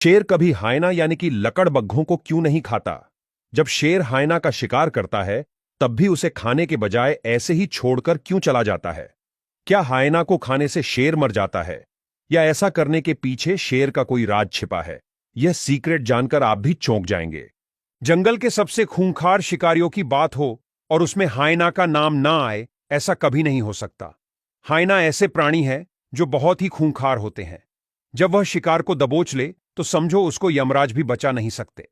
शेर कभी हायना यानी कि लकड़बग्घों को क्यों नहीं खाता? जब शेर हायना का शिकार करता है तब भी उसे खाने के बजाय ऐसे ही छोड़कर क्यों चला जाता है? क्या हायना को खाने से शेर मर जाता है या ऐसा करने के पीछे शेर का कोई राज छिपा है? यह सीक्रेट जानकर आप भी चौंक जाएंगे। जंगल के सबसे खूंखार शिकारियों की बात हो और उसमें हायना का नाम ना आए, ऐसा कभी नहीं हो सकता। हायना ऐसे प्राणी है जो बहुत ही खूंखार होते हैं। जब वह शिकार को दबोच ले तो समझो उसको यमराज भी बचा नहीं सकते।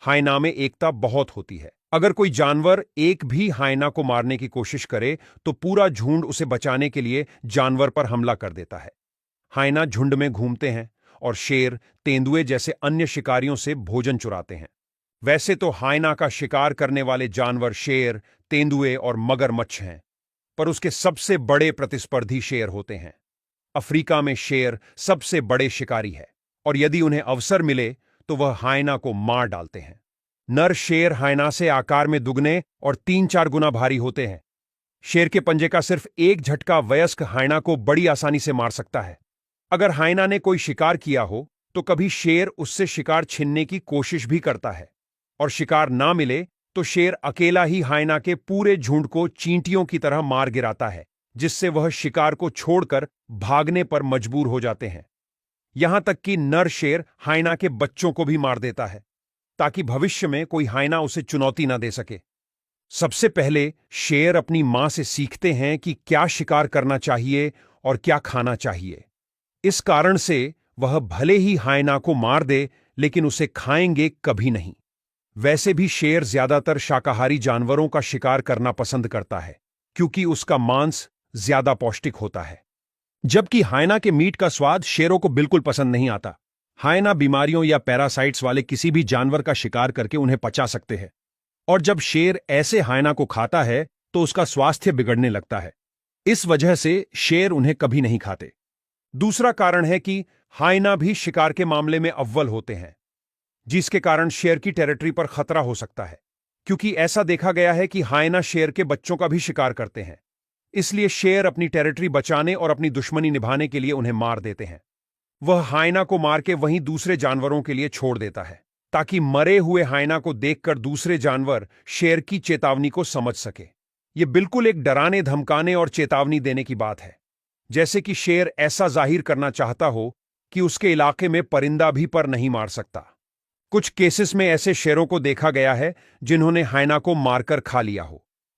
हायना में एकता बहुत होती है। अगर कोई जानवर एक भी हायना को मारने की कोशिश करे तो पूरा झुंड उसे बचाने के लिए जानवर पर हमला कर देता है। हायना झुंड में घूमते हैं और शेर, तेंदुए जैसे अन्य शिकारियों से भोजन चुराते हैं। वैसे तो हायना का शिकार करने वाले जानवर शेर, तेंदुए और मगरमच्छ हैं, पर उसके सबसे बड़े प्रतिस्पर्धी शेर होते हैं। अफ्रीका में शेर सबसे बड़े शिकारी है और यदि उन्हें अवसर मिले तो वह हायना को मार डालते हैं। नर शेर हायना से आकार में दुगने और 3-4 गुना भारी होते हैं। शेर के पंजे का सिर्फ एक झटका वयस्क हायना को बड़ी आसानी से मार सकता है। अगर हायना ने कोई शिकार किया हो तो कभी शेर उससे शिकार छीनने की कोशिश भी करता है और शिकार ना मिले तो शेर अकेला ही हायना के पूरे झुंड को चींटियों की तरह मार गिराता है, जिससे वह शिकार को छोड़कर भागने पर मजबूर हो जाते हैं। यहां तक कि नर शेर हायना के बच्चों को भी मार देता है ताकि भविष्य में कोई हायना उसे चुनौती न दे सके। सबसे पहले शेर अपनी मां से सीखते हैं कि क्या शिकार करना चाहिए और क्या खाना चाहिए। इस कारण से वह भले ही हायना को मार दे लेकिन उसे खाएंगे कभी नहीं। वैसे भी शेर ज्यादातर शाकाहारी जानवरों का शिकार करना पसंद करता है क्योंकि उसका मांस ज्यादा पौष्टिक होता है, जबकि हायना के मीट का स्वाद शेरों को बिल्कुल पसंद नहीं आता। हायना बीमारियों या पैरासाइट्स वाले किसी भी जानवर का शिकार करके उन्हें पचा सकते हैं और जब शेर ऐसे हायना को खाता है तो उसका स्वास्थ्य बिगड़ने लगता है। इस वजह से शेर उन्हें कभी नहीं खाते। दूसरा कारण है कि हायना भी शिकार के मामले में अव्वल होते हैं, जिसके कारण शेर की टेरिटरी पर खतरा हो सकता है, क्योंकि ऐसा देखा गया है कि हायना शेर के बच्चों का भी शिकार करते हैं। इसलिए शेर अपनी टेरिटरी बचाने और अपनी दुश्मनी निभाने के लिए उन्हें मार देते हैं। वह हायना को मार के वहीं दूसरे जानवरों के लिए छोड़ देता है ताकि मरे हुए हायना को देखकर दूसरे जानवर शेर की चेतावनी को समझ सके। यह बिल्कुल एक डराने, धमकाने और चेतावनी देने की बात है, जैसे कि शेर ऐसा जाहिर करना चाहता हो कि उसके इलाके में परिंदा भी पर नहीं मार सकता। कुछ केसेस में ऐसे शेरों को देखा गया है जिन्होंने हायना को मारकर खा लिया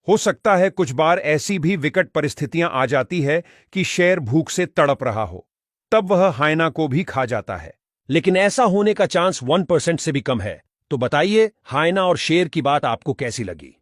हो सकता है कुछ बार ऐसी भी विकट परिस्थितियां आ जाती है कि शेर भूख से तड़प रहा हो, तब वह हायना को भी खा जाता है, लेकिन ऐसा होने का चांस 1% से भी कम है। तो बताइए, हायना और शेर की बात आपको कैसी लगी?